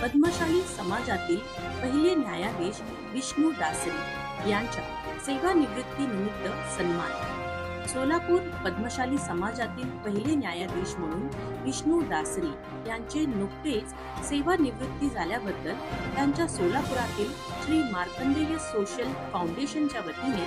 पद्मशाली समाजातील पहिले न्यायाधीश विष्णू दासरी यांच्या सेवानिवृत्ती निमित्त सन्मान. सोलापूर पद्मशाली समाजातील पहिले न्यायाधीश म्हणून विष्णू दासरी यांचे नुकतेच सेवानिवृत्ती झाल्याबद्दल त्यांच्या सोलापुरातील श्री मार्कंडेय सोशल फाउंडेशनच्या वतीने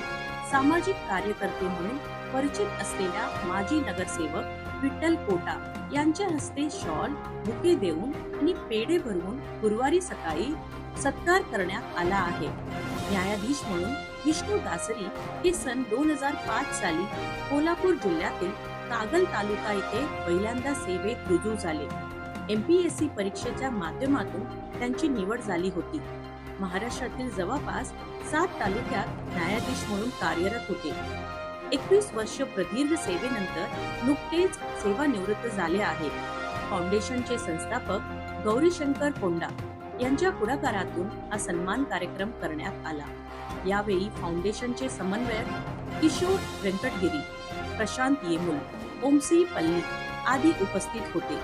सामाजिक कार्यकर्ते म्हणून परिचित असलेल्या माजी नगरसेवक विठ्ठल कोटा यांच्या हस्ते शॉल, बुके देऊन आणि पेढे भरवून गुरुवारी सकाळी सत्कार करण्यात आला आहे. न्यायाधीश म्हणून विष्णू दासरी हे सन 2005 साली कोल्हापूर जिल्ह्यातील कागल तालुका येथे पहिल्यांदा सेवेत रुजू झाले. MPSC परीक्षेच्या माध्यमातून त्यांची निवड झाली होती. महाराष्ट्रातील जवळपास 7 तालुक्यात न्यायाधीश म्हणून कार्यरत होते. 21 वर्ष प्रदीर्घ सेवेनंतर नुकतेच सेवानिवृत्त झाले आहेत. फाउंडेशनचे संस्थापक गौरीशंकर कोंडा यांच्या पुढाकारातून हा सन्मान कार्यक्रम करण्यात आला. यावेळी फाउंडेशनचे समन्वयक किशोर व्यंकटगिरी, प्रशांत येमुल, ओमसी पल्ली आदी उपस्थित होते.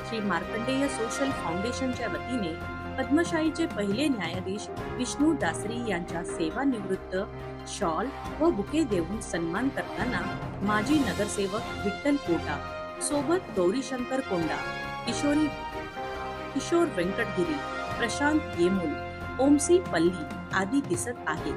श्री मार्कंडेय सोशल फाउंडेशनच्या वतीने पद्मशाहीचे पहिले न्यायाधीश विष्णू दासरी यांच्या सेवानिवृत्त शॉल व बुके देऊन सन्मान करताना माजी नगरसेवक विठ्ठल कोटा सोबत गौरीशंकर कोंडा, किशोर व्यंकटगिरी, प्रशांत येमुल, ओमसी पल्ली आदी दिसत आहेत.